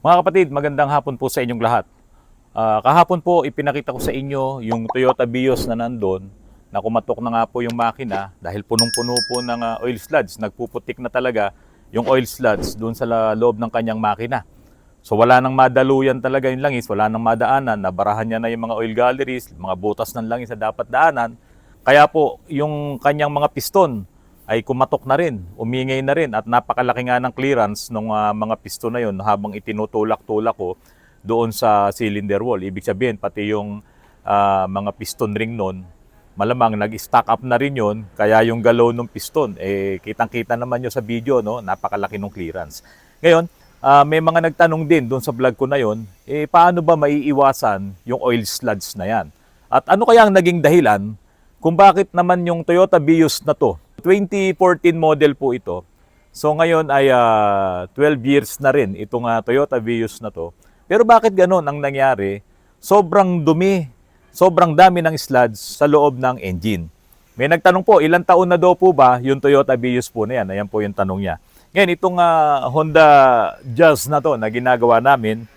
Mga kapatid, magandang hapon po sa inyong lahat. Kahapon po ipinakita ko sa inyo yung Toyota Vios na nandun, na kumatok na nga po yung makina dahil punong-puno po ng oil sludge. Nagpuputik na talaga yung oil sludge doon sa loob ng kanyang makina. So wala nang madaluyan talaga yung langis, wala nang madaanan, nabarahan niya na yung mga oil galleries, mga butas ng langis na dapat daanan. Kaya po yung kanyang mga piston ay kumatok na rin, umingay na rin at napakalaki nga ng clearance ng mga piston na yun habang itinutulak-tulak ko doon sa cylinder wall. Ibig sabihin pati yung mga piston ring nun, malamang nag-stack up na rin yun, kaya yung galaw ng piston, kitang-kita naman nyo sa video, no? Napakalaki ng clearance. Ngayon, may mga nagtanong din doon sa vlog ko na yun, paano ba maiiwasan yung oil sludge na yan? At ano kaya ang naging dahilan kung bakit naman yung Toyota Vios na to, 2014 model po ito. So ngayon ay 12 years na rin itong Toyota Vios na to. Pero bakit ganun ang nangyari? Sobrang dumi, sobrang dami ng sludge sa loob ng engine. May nagtanong po, ilang taon na daw po ba yung Toyota Vios po na yan? Ayan po yung tanong niya. Ngayon, itong Honda Jazz na to na ginagawa namin,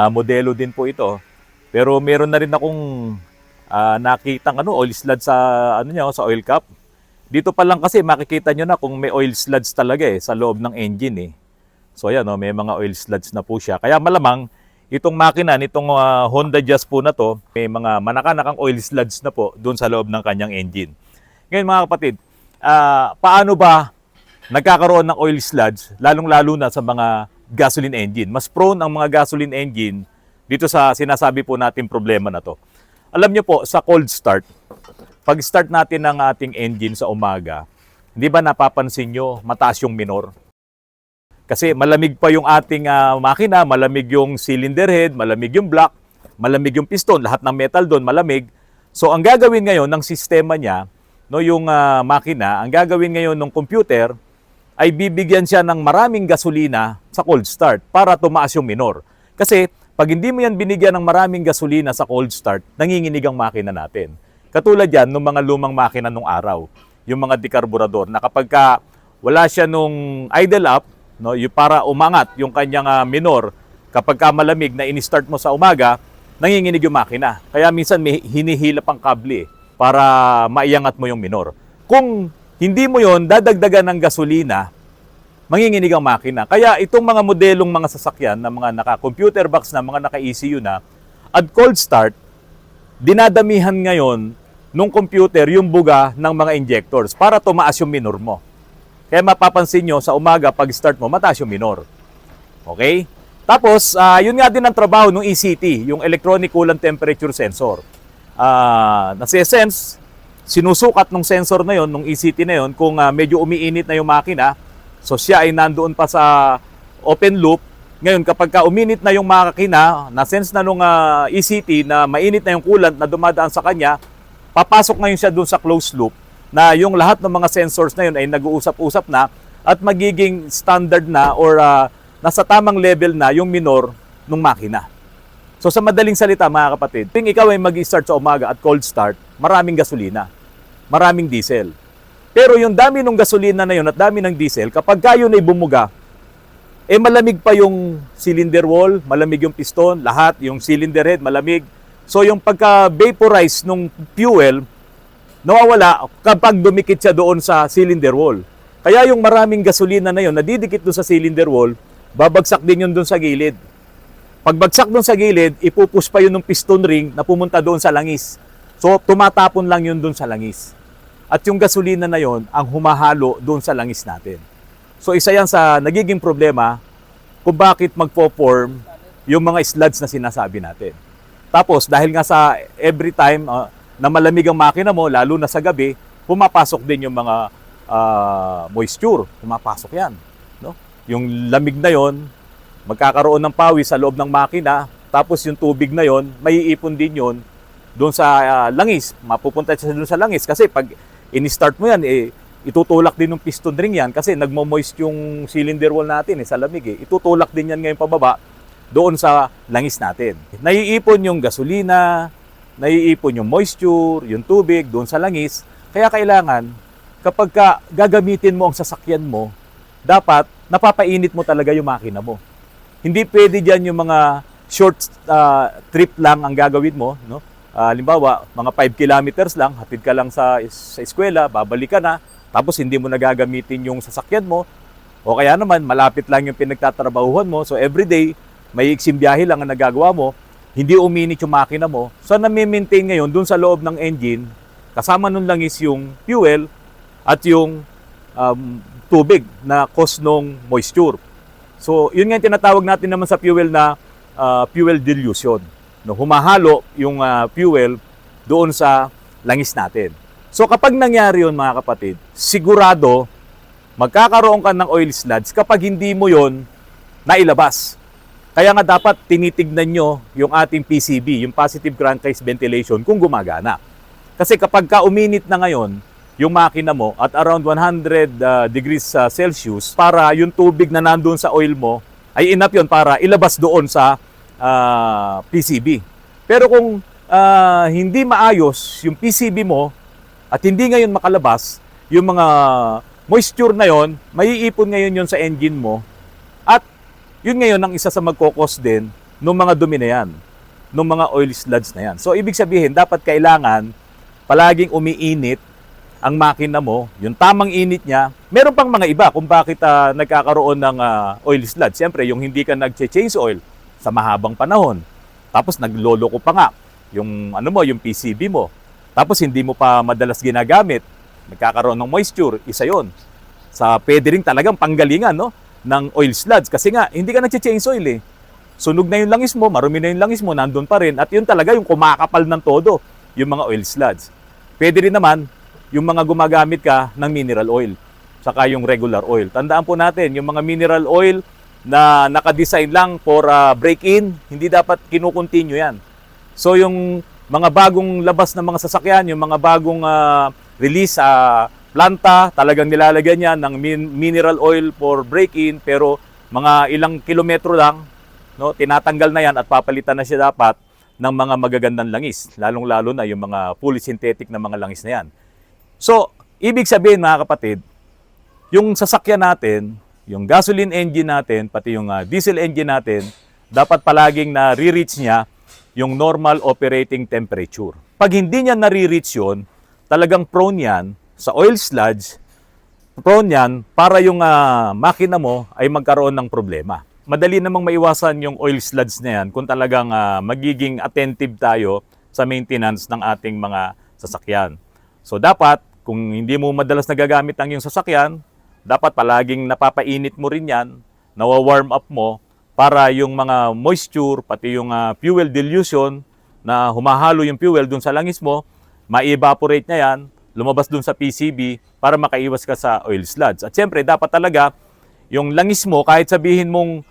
modelo din po ito. Pero meron na rin akong nakitang oil sludge sa sa oil cap. Dito pa lang kasi makikita nyo na kung may oil sludge talaga sa loob ng engine So ayan may mga oil sludge na po siya. Kaya malamang itong makina nitong Honda Jazz po na to, may mga manakanakang oil sludge na po doon sa loob ng kanyang engine. Ngayon mga kapatid, paano ba nagkakaroon ng oil sludge lalong-lalo na sa mga gasoline engine? Mas prone ang mga gasoline engine dito sa sinasabi po natin problema na to. Alam nyo po, sa cold start, pag start natin ng ating engine sa umaga, hindi ba napapansin nyo mataas yung minor? Kasi malamig pa yung ating makina, malamig yung cylinder head, malamig yung block, malamig yung piston, lahat ng metal doon malamig. So ang gagawin ngayon ng sistema niya, yung makina, ang gagawin ngayon ng computer ay bibigyan siya ng maraming gasolina sa cold start para tumaas yung minor. Kasi pag hindi mo yan binigyan ng maraming gasolina sa cold start, nanginginig ang makina natin. Katulad yan ng mga lumang makina nung araw, yung mga dekarburador, na kapag wala siya nung idle up, yung para umangat yung kanyang minor, kapag malamig na in-start mo sa umaga, nanginginig yung makina. Kaya minsan may hinihilap ang kable para maiangat mo yung minor. Kung hindi mo yon dadagdagan ng gasolina, manginginig ang makina. Kaya itong mga modelong mga sasakyan na mga naka-computer box na, mga naka-ECU na, at cold start, dinadamihan ngayon nung computer yung buga ng mga injectors para tumaas yung minor mo. Kaya mapapansin nyo sa umaga pag start mo, mataas yung minor. Okay? Tapos, yun nga din ang trabaho ng ECT, yung Electronic Coolant Temperature Sensor. Nasi-sense, sinusukat ng sensor na yon, ng ECT na yon, kung medyo umiinit na yung makina. So siya ay nandoon pa sa open loop. Ngayon kapag uminit na yung makina, na-sense na nung ECT na mainit na yung coolant na dumadaan sa kanya, papasok ngayon siya doon sa closed loop na yung lahat ng mga sensors na yun ay nag-uusap-usap na at magiging standard na or nasa tamang level na yung minor ng makina. So sa madaling salita mga kapatid, kung ikaw ay mag-start sa umaga at cold start, maraming gasolina, maraming diesel. Pero yung dami ng gasolina na yun at dami ng diesel, kapag kayo na bumuga, malamig pa yung cylinder wall, malamig yung piston, lahat, yung cylinder head, malamig. So yung pagka-vaporize ng fuel, nawawala kapag dumikit siya doon sa cylinder wall. Kaya yung maraming gasolina na yun, nadidikit doon sa cylinder wall, babagsak din yun doon sa gilid. Pagbagsak doon sa gilid, ipupush pa yun ng piston ring na pumunta doon sa langis. So tumatapon lang yun doon sa langis. At yung gasolina na yon ang humahalo doon sa langis natin. So isa yan sa nagiging problema kung bakit magpo-form yung mga sludge na sinasabi natin. Tapos dahil nga sa every time na malamig ang makina mo, lalo na sa gabi, pumapasok din yung mga moisture. Pumapasok yan. No? Yung lamig na yon, magkakaroon ng pawis sa loob ng makina, tapos yung tubig na yon, maiipon din yon doon sa langis. Mapupunta siya doon sa langis kasi pag in-start mo yan, itutulak din ng piston ring yan kasi nagmo-moist yung cylinder wall natin sa lamig. Itutulak din yan ngayon pababa doon sa langis natin. Naiipon yung gasolina, naiipon yung moisture, yung tubig doon sa langis. Kaya kailangan, kapag gagamitin mo ang sasakyan mo, dapat napapainit mo talaga yung makina mo. hindi pwede diyan yung mga short trip lang ang gagawin mo, no? Halimbawa, mga 5 kilometers lang, hatid ka lang sa eskwela, babalik ka na, tapos hindi mo nagagamitin yung sasakyan mo, o kaya naman, malapit lang yung pinagtatrabahuhan mo, so everyday, may iksing biyahe lang ang nagagawa mo, hindi uminit yung makina mo, so nami-maintain ngayon dun sa loob ng engine, kasama nun lang is yung fuel at yung tubig na cause ng moisture. So, yun nga yung tinatawag natin naman sa fuel na fuel dilution. No, humahalo yung fuel doon sa langis natin. So kapag nangyari yun mga kapatid, sigurado magkakaroon ka ng oil sludge kapag hindi mo yon nailabas. Kaya nga dapat tinitignan nyo yung ating PCV, yung positive crankcase ventilation, kung gumagana. Kasi kapag ka uminit na ngayon yung makina mo at around 100 degrees Celsius, para yung tubig na nandun sa oil mo ay enough yun para ilabas doon sa PCB. Pero kung hindi maayos yung PCB mo at hindi ngayon makalabas, yung mga moisture na yon, maiipon ngayon yon sa engine mo at yun ngayon ang isa sa magkokos din ng mga dumi na yan, ng mga oil sludge na yan. So ibig sabihin, dapat kailangan palaging umiinit ang makina mo, yung tamang init niya. Meron pang mga iba kung bakit nagkakaroon ng oil sludge. Siyempre, yung hindi ka nag-change oil sa mahabang panahon. Tapos nagloloko pa nga yung yung PCB mo. Tapos hindi mo pa madalas ginagamit. Nagkakaroon ng moisture, isa 'yon. Sa pwede ring talagang panggalingan ng oil sludge kasi nga hindi ka nag-change oil eh. Sunog na yung langis mo, marumi na yung langis mo, nandun pa rin at yun talaga yung kumakapal ng todo, yung mga oil sludge. Pwede rin naman yung mga gumagamit ka ng mineral oil saka yung regular oil. Tandaan po natin, yung mga mineral oil na naka-design lang for break-in, hindi dapat kinukontinue yan. So yung mga bagong labas ng mga sasakyan, yung mga bagong release sa planta, talagang nilalagyan niya ng mineral oil for break-in, pero mga ilang kilometro lang, tinatanggal na yan at papalitan na siya dapat ng mga magagandang langis, lalong-lalo na yung mga fully synthetic na mga langis na yan. So, ibig sabihin mga kapatid, yung sasakyan natin, yung gasoline engine natin, pati yung diesel engine natin, dapat palaging na-reach niya yung normal operating temperature. Pag hindi niya na-reach yun, talagang prone yan sa oil sludge, prone yan para yung makina mo ay magkaroon ng problema. Madali namang maiwasan yung oil sludge na yan kung talagang magiging attentive tayo sa maintenance ng ating mga sasakyan. So dapat, kung hindi mo madalas nagagamit ang iyong sasakyan, dapat palaging napapainit mo rin yan, nawa-warm up mo para yung mga moisture, pati yung fuel dilution na humahalo yung fuel dun sa langis mo, ma-evaporate na yan, lumabas dun sa PCB para makaiwas ka sa oil sludge. At siyempre, dapat talaga yung langis mo, kahit sabihin mong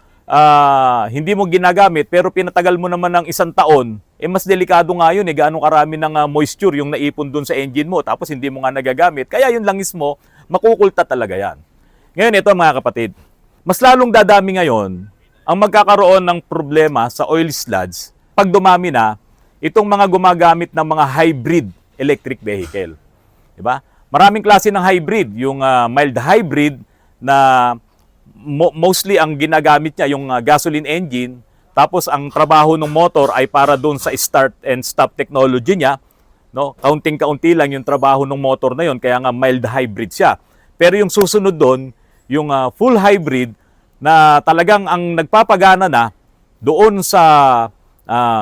hindi mo ginagamit, pero pinatagal mo naman ng 1 taon, mas delikado nga yun gaano karami ng moisture yung naipon dun sa engine mo, tapos hindi mo nga nagagamit. Kaya yung langis mo, makukulta talaga yan. Ngayon, ito mga kapatid, mas lalong dadami ngayon ang magkakaroon ng problema sa oil sludge pag dumami na itong mga gumagamit ng mga hybrid electric vehicle. Diba? Maraming klase ng hybrid, yung mild hybrid na mostly ang ginagamit niya yung gasoline engine, tapos ang trabaho ng motor ay para doon sa start and stop technology niya, kaunting-kaunti lang yung trabaho ng motor na yon, kaya nga mild hybrid siya. Pero yung susunod doon, yung full hybrid na talagang ang nagpapagana na doon sa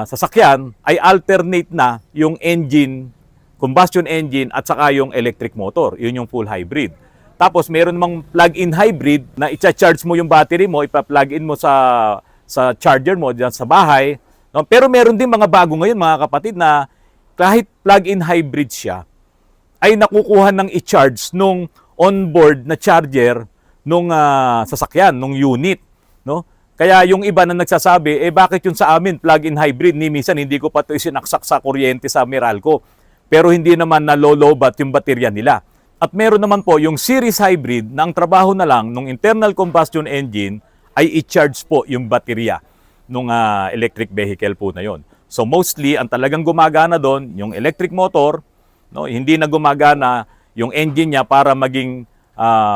sasakyan ay alternate na yung engine, combustion engine at saka yung electric motor. Yun yung full hybrid. Tapos meron namang plug-in hybrid na i-charge mo yung battery mo, ipa-plug in mo sa charger mo diyan sa bahay. Pero meron din mga bago ngayon mga kapatid na kahit plug-in hybrid siya ay nakukuha ng i-charge nung onboard na charger nung sasakyan, nung unit, Kaya yung iba na nagsasabi, bakit yung sa amin plug-in hybrid, ni minsan hindi ko pa ito isinaksak sa kuryente sa Meralco. Pero hindi naman nalolobat yung baterya nila. At meron naman po yung series hybrid na ang trabaho na lang ng internal combustion engine ay i-charge po yung baterya ng electric vehicle po na yon. So mostly, ang talagang gumagana doon, yung electric motor, hindi na gumagana yung engine niya para maging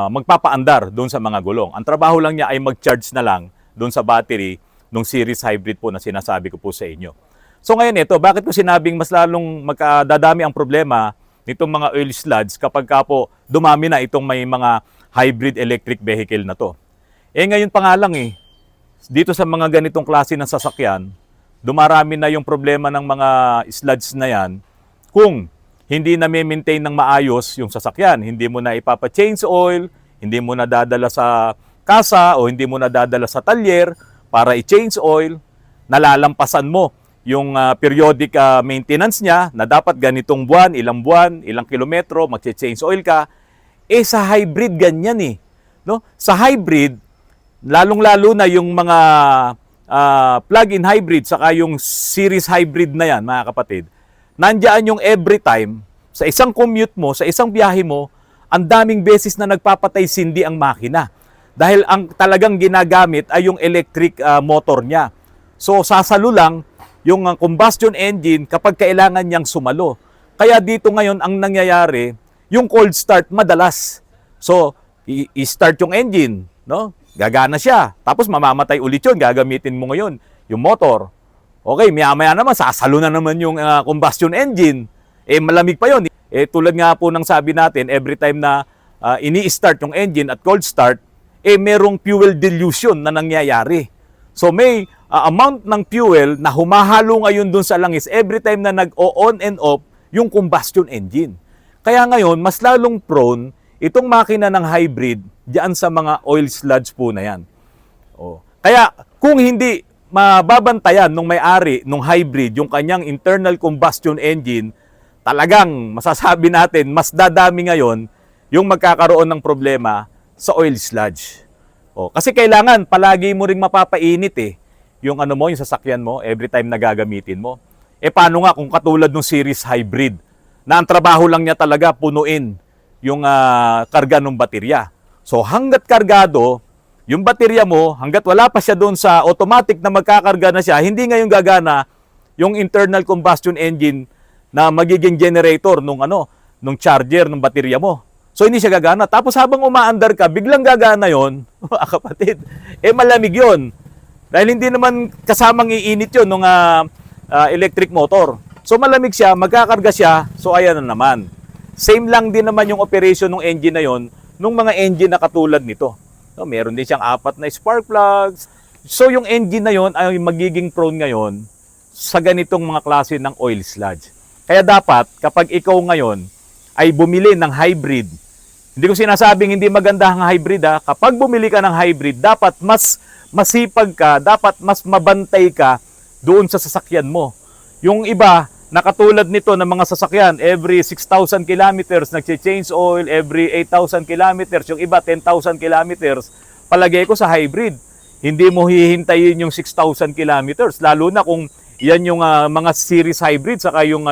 magpapaandar doon sa mga gulong. Ang trabaho lang niya ay mag-charge na lang doon sa battery nung series hybrid po na sinasabi ko po sa inyo. So ngayon ito, bakit ko sinabing mas lalong magkadadami ang problema nitong mga oil sludge kapag ka po dumami na itong may mga hybrid electric vehicle na to? Ngayon pa nga lang dito sa mga ganitong klase ng sasakyan, dumarami na yung problema ng mga sludge na yan kung hindi na maintain ng maayos yung sasakyan. Hindi mo na ipapa-change oil, hindi mo na dadala sa kasa o hindi mo na dadala sa talyer para i-change oil, nalalampasan mo yung periodic maintenance niya na dapat ganitong buwan, ilang kilometro, mag-change oil ka. Sa hybrid ganyan no? Sa hybrid, lalong-lalo na yung mga plug-in hybrid saka yung series hybrid na yan, mga kapatid, nandiyan yung every time, sa isang commute mo, sa isang biyahe mo, ang daming beses na nagpapatay sindi ang makina. Dahil ang talagang ginagamit ay yung electric motor niya. So sasalo lang yung combustion engine kapag kailangan niyang sumalo. Kaya dito ngayon ang nangyayari, yung cold start madalas. So i-start yung engine, no? Gagana siya. Tapos mamamatay ulit yun, gagamitin mo ngayon yung motor. Okay, maya-maya naman, sasalo na naman yung combustion engine. Malamig pa yun. Tulad nga po ng sabi natin, every time na ini-start yung engine at cold start, merong fuel dilution na nangyayari. So may amount ng fuel na humahalo ngayon dun sa langis every time na nag-on and off yung combustion engine. Kaya ngayon, mas lalong prone itong makina ng hybrid diyan sa mga oil sludge po na yan. Kaya kung hindi mababantayan nung may-ari nung hybrid yung kanyang internal combustion engine, talagang masasabi natin mas dadami ngayon yung magkakaroon ng problema sa oil sludge. Kasi kailangan palagi mo ring mapapainit yung yung sasakyan mo every time na gagamitin mo. Paano nga kung katulad ng series hybrid na ang trabaho lang niya talaga punuin yung karga ng baterya. So hanggat kargado, yung baterya mo, hanggat wala pa siya doon sa automatic na magkakarga na siya, hindi ngayon gagana yung internal combustion engine na magiging generator nung charger ng baterya mo. So hindi siya gagana. Tapos habang umaandar ka, biglang gagana yon, mga kapatid. Malamig yon. Dahil hindi naman kasamang iinit yon ng electric motor. So malamig siya, magkakarga siya, so ayan na naman. Same lang din naman yung operation ng engine na yon nung mga engine na katulad nito. So, meron din siyang 4 na spark plugs. So yung engine na yon ay magiging prone ngayon sa ganitong mga klase ng oil sludge. Kaya dapat kapag ikaw ngayon ay bumili ng hybrid, hindi ko sinasabing hindi maganda ang hybrid kapag bumili ka ng hybrid, dapat mas masipag ka, dapat mas mabantay ka doon sa sasakyan mo. Yung iba, na katulad nito ng mga sasakyan, every 6,000 kilometers nagche-change oil, every 8,000 kilometers, yung iba 10,000 kilometers, palagay ko sa hybrid. Hindi mo hihintayin yung 6,000 kilometers, lalo na kung yan yung mga series hybrid, saka yung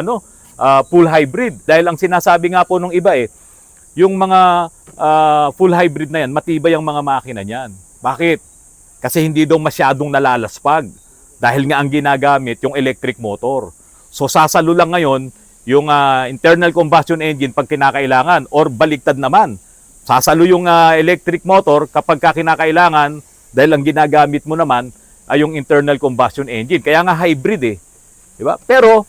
full hybrid. Dahil ang sinasabi nga po nung iba yung mga full hybrid na yan, matibay ang mga makina niyan. Bakit? Kasi hindi daw masyadong nalalaspag. Dahil nga ang ginagamit yung electric motor. So sasalo lang ngayon yung internal combustion engine pag kinakailangan or baliktad naman. Sasalo yung electric motor kapag kinakailangan dahil ang ginagamit mo naman ay yung internal combustion engine. Kaya nga hybrid Diba? Pero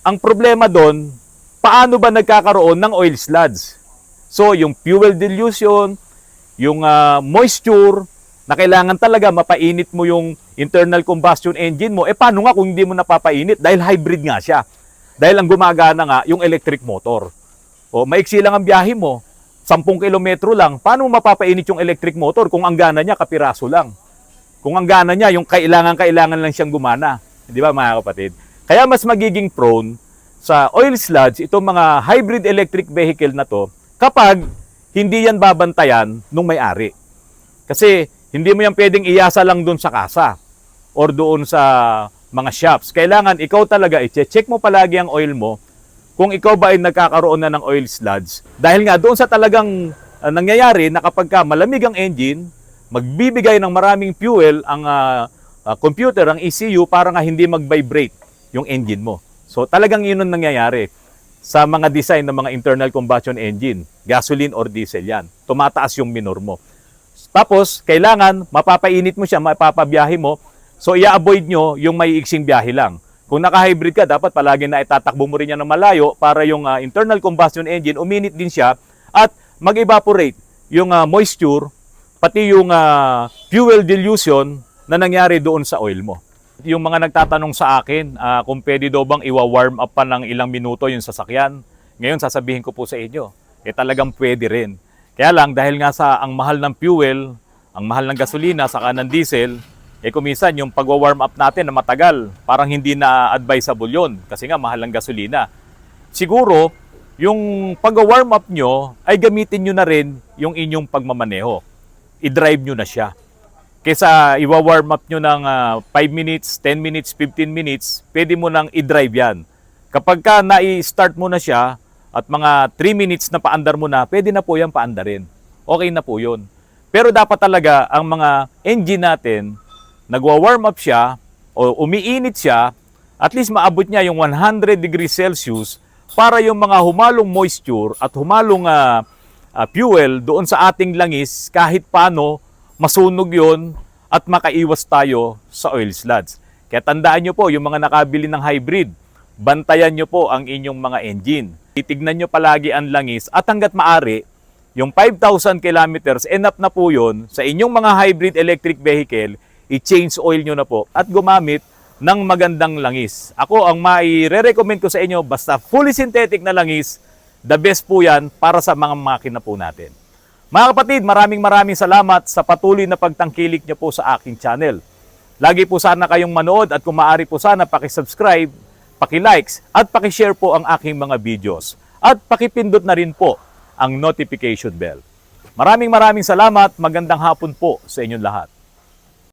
ang problema doon, paano ba nagkakaroon ng oil sludge? So yung fuel dilution, yung moisture, na kailangan talaga mapainit mo yung internal combustion engine mo, paano nga kung hindi mo napapainit? Dahil hybrid nga siya. Dahil ang gumagana nga yung electric motor. Maiksi lang ang biyahe mo, 10 kilometro lang, paano mo mapapainit yung electric motor kung ang gana niya kapiraso lang? Kung ang gana niya, yung kailangan lang siyang gumana. Di ba mga kapatid? Kaya mas magiging prone sa oil sludge itong mga hybrid electric vehicle na to kapag hindi yan babantayan nung may-ari. Kasi hindi mo yan pwedeng iyasa lang doon sa kasa or doon sa mga shops. Kailangan ikaw talaga i-check mo palagi ang oil mo kung ikaw ba ay nagkakaroon na ng oil sludge. Dahil nga doon sa talagang nangyayari na kapag malamig ang engine, magbibigay ng maraming fuel ang computer, ang ECU para nga hindi mag-vibrate yung engine mo. So talagang yun ang nangyayari sa mga design ng mga internal combustion engine, gasoline or diesel yan. Tumataas yung minor mo. Tapos, kailangan mapapainit mo siya, mapapabiyahe mo. So, i-avoid nyo yung may iksing biyahe lang. Kung naka-hybrid ka, dapat palagi na itatakbo mo rin yan ng malayo para yung internal combustion engine, uminit din siya at mag-evaporate yung moisture, pati yung fuel dilution na nangyari doon sa oil mo. Yung mga nagtatanong sa akin kung pwede daw bang iwa-warm up pa ng ilang minuto yung sasakyan, ngayon sasabihin ko po sa inyo, talagang pwede rin. Kaya lang, dahil nga sa ang mahal ng fuel, ang mahal ng gasolina, saka ng diesel, kuminsan yung pag-warm up natin na matagal, parang hindi na advisable yun kasi nga mahal ng gasolina. Siguro, yung pag-warm up nyo ay gamitin nyo na rin yung inyong pagmamaneho. I-drive nyo na siya. Kesa i-warm up nyo ng 5 minutes, 10 minutes, 15 minutes, pwede mo nang i-drive yan. Kapag ka na-start mo na siya at mga 3 minutes na paandar mo na, pwede na po yan paandarin. Okay na po yun. Pero dapat talaga ang mga engine natin, nagwa-warm up siya o umiinit siya, at least maabot niya yung 100 degrees Celsius para yung mga humalong moisture at humalong fuel doon sa ating langis kahit paano masunog yon at makaiwas tayo sa oil sludge. Kaya tandaan nyo po, yung mga nakabili ng hybrid, bantayan nyo po ang inyong mga engine. Titignan nyo palagi ang langis at hanggat maaari, yung 5,000 kilometers, enough na po yun sa inyong mga hybrid electric vehicle, i-change oil nyo na po at gumamit ng magandang langis. Ako, ang mai-recommend ko sa inyo, basta fully synthetic na langis, the best po yan para sa mga makina po natin. Mga kapatid, maraming salamat sa patuloy na pagtangkilik nyo po sa aking channel. Lagi po sana kayong manood at kung maaari po sana pakisubscribe, pakilikes at pakishare po ang aking mga videos. At pakipindot na rin po ang notification bell. Maraming salamat, magandang hapon po sa inyong lahat.